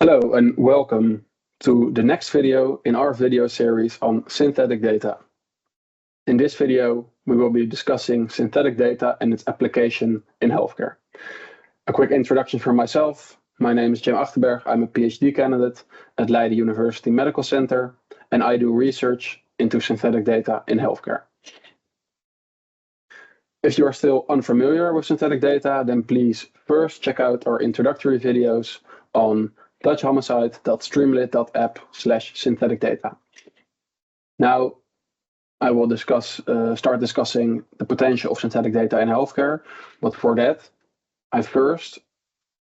Hello and welcome to the next video in our video series on synthetic data. In this video, we will be discussing synthetic data and its application in healthcare. A quick introduction from myself. My name is Jim Achterberg. I'm a PhD candidate at Leiden University Medical Center, and I do research into synthetic data in healthcare. If you are still unfamiliar with synthetic data, then please first check out our introductory videos on dutchhomicide.streamlit.app/synthetic data. Now, I will start discussing the potential of synthetic data in healthcare, but for that, I first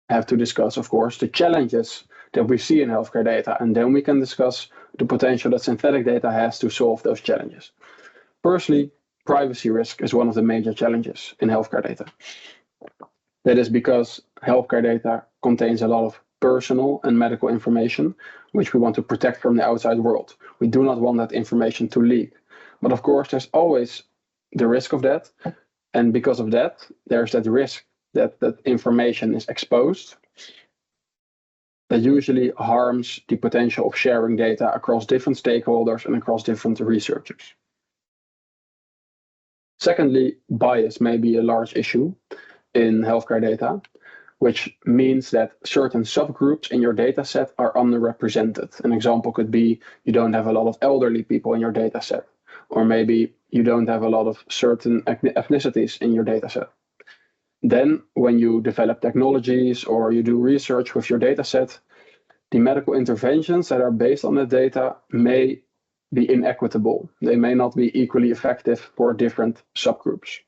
have to discuss, of course, the challenges that we see in healthcare data, and then we can discuss the potential that synthetic data has to solve those challenges. Firstly, privacy risk is one of the major challenges in healthcare data. That is because healthcare data contains a lot of personal and medical information, which we want to protect from the outside world. We do not want that information to leak. But of course, there's always the risk of that. And because of that, there's that risk that that information is exposed. That usually harms the potential of sharing data across different stakeholders and across different researchers. Secondly, bias may be a large issue in healthcare data, which means that certain subgroups in your data set are underrepresented. An example could be you don't have a lot of elderly people in your data set, or maybe you don't have a lot of certain ethnicities in your data set. Then when you develop technologies or you do research with your data set, the medical interventions that are based on the data may be inequitable. They may not be equally effective for different subgroups.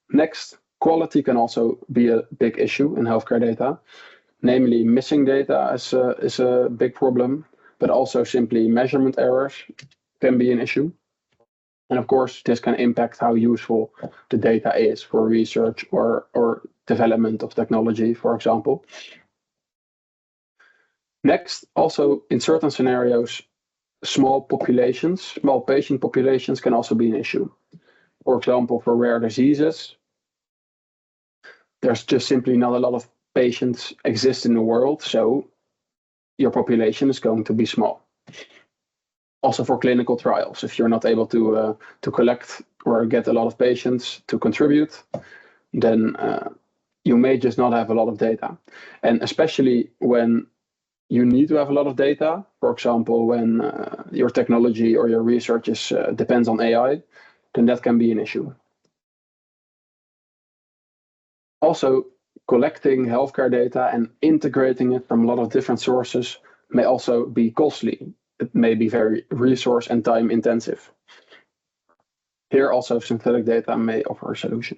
Next, quality can also be a big issue in healthcare data. Namely, missing data is a big problem, but also simply measurement errors can be an issue. And of course, this can impact how useful the data is for research or development of technology, for example. Next, also in certain scenarios, small patient populations can also be an issue. For example, for rare diseases, there's just simply not a lot of patients exist in the world, so your population is going to be small. Also for clinical trials, if you're not able to collect or get a lot of patients to contribute, then you may just not have a lot of data. And especially when you need to have a lot of data, for example, when your technology or your research depends on AI, then that can be an issue. Also, collecting healthcare data and integrating it from a lot of different sources may also be costly. It may be very resource and time intensive. Here also synthetic data may offer a solution.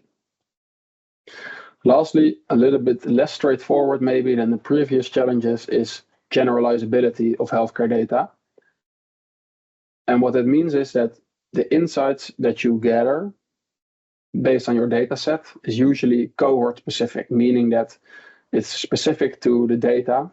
Lastly, a little bit less straightforward maybe than the previous challenges is generalizability of healthcare data. And what that means is that the insights that you gather based on your data set is usually cohort specific, meaning that it's specific to the data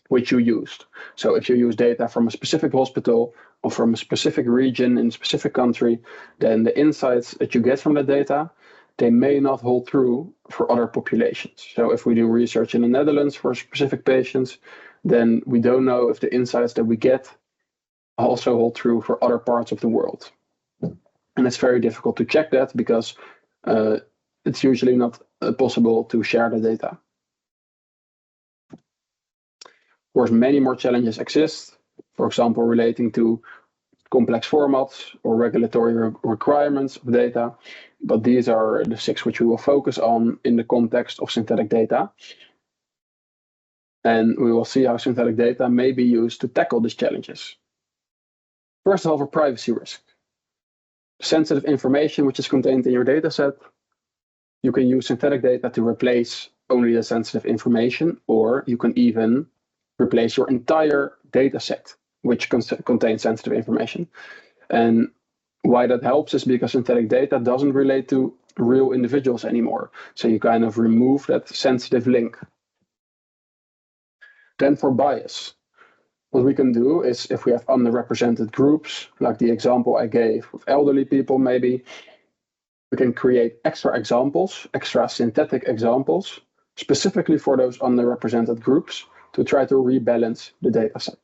which you used. So if you use data from a specific hospital or from a specific region in a specific country, then the insights that you get from the data, they may not hold true for other populations. So if we do research in the Netherlands for specific patients, then we don't know if the insights that we get also hold true for other parts of the world. And it's very difficult to check that because it's usually not possible to share the data. Of course, many more challenges exist, for example, relating to complex formats or regulatory requirements of data, but these are the 6 which we will focus on in the context of synthetic data. And we will see how synthetic data may be used to tackle these challenges. First of all, for privacy risk. Sensitive information which is contained in your dataset, you can use synthetic data to replace only the sensitive information, or you can even replace your entire dataset which contains sensitive information. And why that helps is because synthetic data doesn't relate to real individuals anymore. So you kind of remove that sensitive link. Then for bias, what we can do is if we have underrepresented groups, like the example I gave with elderly people maybe, we can create extra examples, extra synthetic examples, specifically for those underrepresented groups to try to rebalance the data set.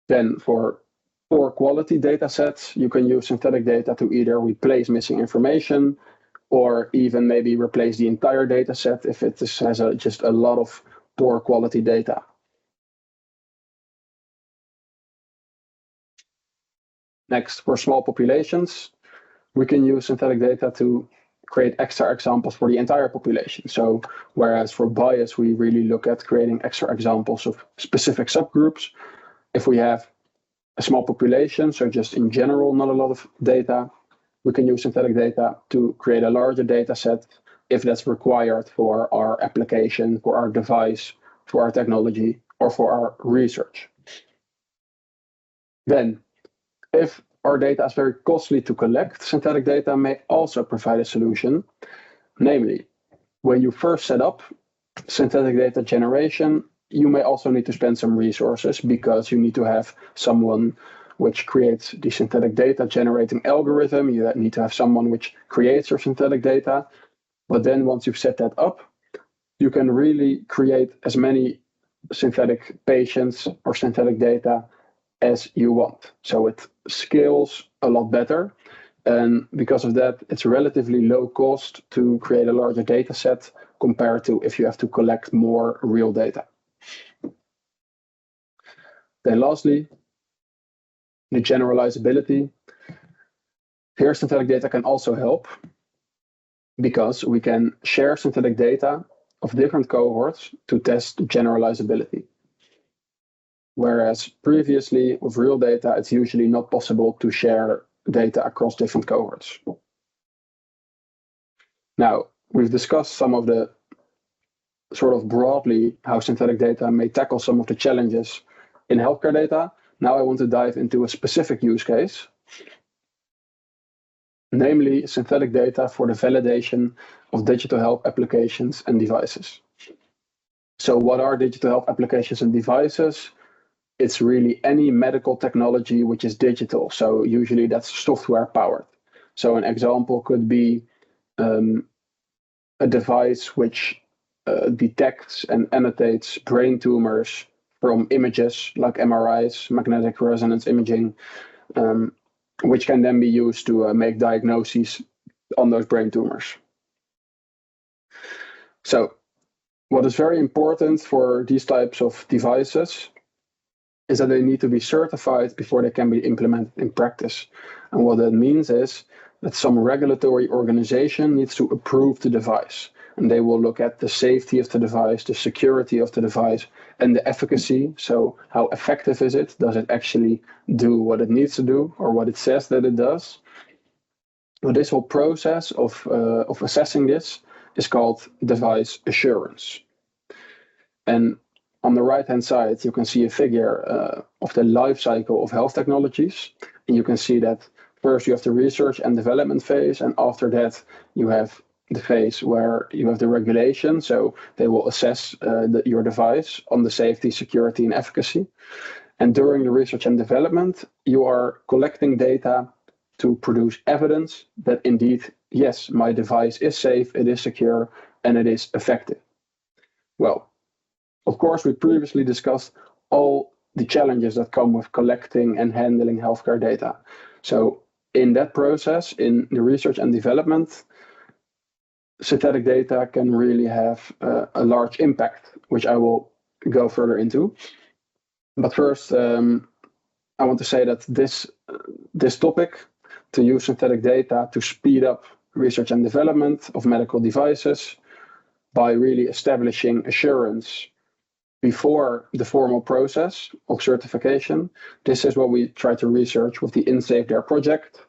Then for poor quality data sets, you can use synthetic data to either replace missing information or even maybe replace the entire data set if it has just a lot of poor quality data. Next, for small populations, we can use synthetic data to create extra examples for the entire population. So whereas for bias, we really look at creating extra examples of specific subgroups, if we have a small population, so just in general, not a lot of data, we can use synthetic data to create a larger data set if that's required for our application, for our device, for our technology, or for our research. Then, if our data is very costly to collect, synthetic data may also provide a solution. Namely, when you first set up synthetic data generation, you may also need to spend some resources because you need to have someone which creates the synthetic data generating algorithm. You need to have someone which creates your synthetic data. But then once you've set that up, you can really create as many synthetic patients or synthetic data as you want. So it scales a lot better. And because of that, it's relatively low cost to create a larger data set compared to if you have to collect more real data. Then lastly, the generalizability. Here, synthetic data can also help because we can share synthetic data of different cohorts to test generalizability. Whereas previously with real data, it's usually not possible to share data across different cohorts. Now, we've discussed some of the sort of broadly how synthetic data may tackle some of the challenges in healthcare data. Now I want to dive into a specific use case, namely synthetic data for the validation of digital health applications and devices. So what are digital health applications and devices? It's really any medical technology which is digital. So usually that's software powered. So an example could be a device which detects and annotates brain tumors from images like MRIs, magnetic resonance imaging, which can then be used to make diagnoses on those brain tumors. So what is very important for these types of devices is that they need to be certified before they can be implemented in practice. And what that means is that some regulatory organization needs to approve the device. And they will look at the safety of the device, the security of the device, and the efficacy. So how effective is it? Does it actually do what it needs to do or what it says that it does? Well, this whole process of assessing this is called device assurance. And on the right-hand side, you can see a figure of the life cycle of health technologies. And you can see that first you have the research and development phase, and after that you have the phase where you have the regulation. So they will assess your device on the safety, security, and efficacy. And during the research and development, you are collecting data to produce evidence that indeed, yes, my device is safe, it is secure, and it is effective. Well, of course, we previously discussed all the challenges that come with collecting and handling healthcare data. So in that process, in the research and development, synthetic data can really have a large impact, which I will go further into. But first, I want to say that this topic, to use synthetic data to speed up research and development of medical devices by really establishing assurance before the formal process of certification. This is what we try to research with the InSafeThere project,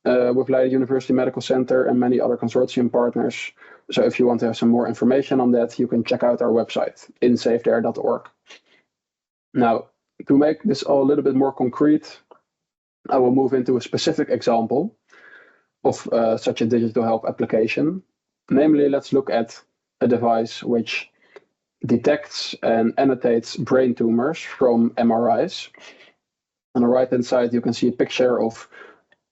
with Leiden University Medical Center and many other consortium partners. So if you want to have some more information on that, you can check out our website, insafethere.org. Now, to make this all a little bit more concrete, I will move into a specific example of such a digital health application. Namely, let's look at a device which detects and annotates brain tumors from MRIs. On the right-hand side, you can see a picture of,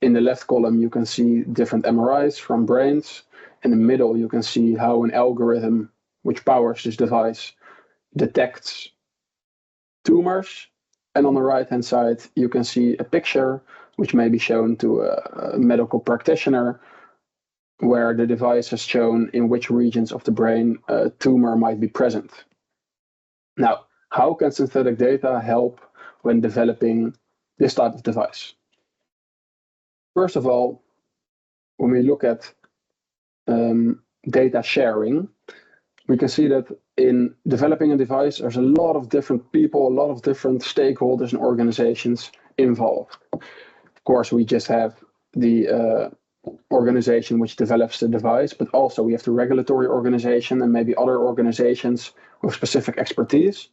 in the left column, you can see different MRIs from brains. In the middle, you can see how an algorithm which powers this device detects tumors. And on the right-hand side, you can see a picture which may be shown to a medical practitioner, where the device has shown in which regions of the brain a tumor might be present. Now, how can synthetic data help when developing this type of device? First of all, when we look at data sharing, we can see that in developing a device, there's a lot of different people, a lot of different stakeholders and organizations involved. Of course, we just have the organization which develops the device, but also we have the regulatory organization and maybe other organizations with specific expertise.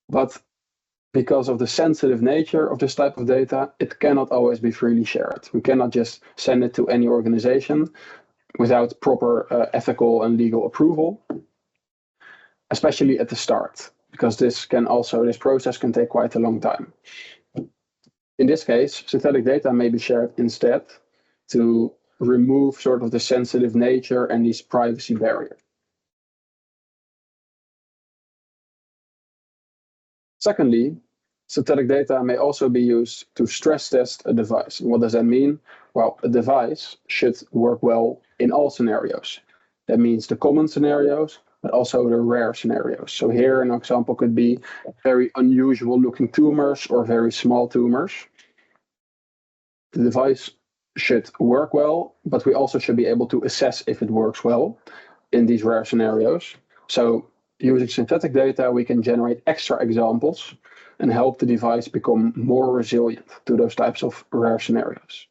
But because of the sensitive nature of this type of data, it cannot always be freely shared. We cannot just send it to any organization without proper ethical and legal approval, especially at the start, because this process can take quite a long time. In this case, synthetic data may be shared instead to remove sort of the sensitive nature and these privacy barriers. Secondly, synthetic data may also be used to stress test a device. And what does that mean? Well, a device should work well in all scenarios. That means the common scenarios, but also the rare scenarios. So here an example could be very unusual looking tumors or very small tumors. The device should work well, but we also should be able to assess if it works well in these rare scenarios. So using synthetic data, we can generate extra examples and help the device become more resilient to those types of rare scenarios.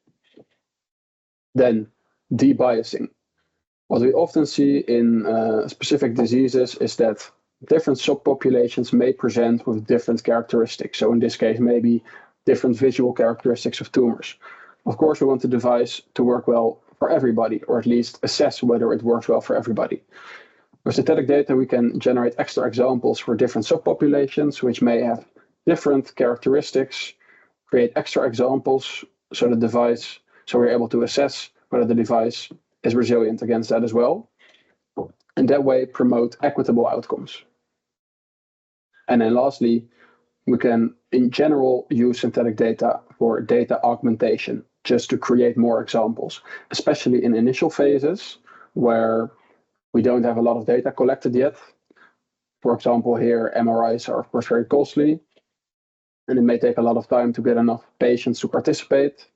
Then, debiasing. What we often see in specific diseases is that different subpopulations may present with different characteristics. So in this case, maybe different visual characteristics of tumors. Of course, we want the device to work well for everybody, or at least assess whether it works well for everybody. With synthetic data, we can generate extra examples for different subpopulations, which may have different characteristics, create extra examples so we're able to assess whether the device is resilient against that as well. And that way promote equitable outcomes. And then lastly, we can in general use synthetic data for data augmentation, just to create more examples, especially in initial phases where we don't have a lot of data collected yet. For example, here MRIs are of course very costly, and it may take a lot of time to get enough patients to participate.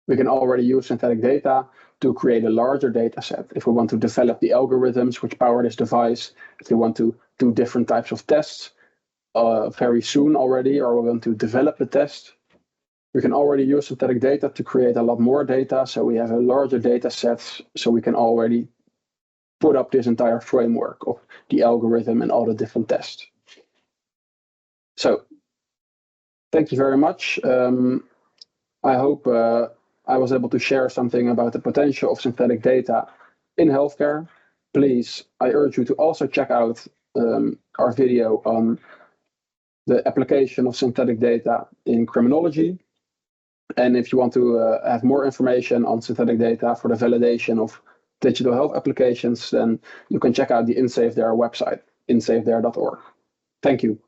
We can already use synthetic data to create a larger data set. If we want to develop the algorithms which power this device, if we want to do different types of tests very soon already, or we want to develop a test, we can already use synthetic data to create a lot more data. So we have a larger data set, so we can already put up this entire framework of the algorithm and all the different tests. So thank you very much. I hope I was able to share something about the potential of synthetic data in healthcare. Please, I urge you to also check out our video on the application of synthetic data in criminology. And if you want to have more information on synthetic data for the validation of digital health applications, then you can check out the InSafeThere website, insafethere.org. Thank you.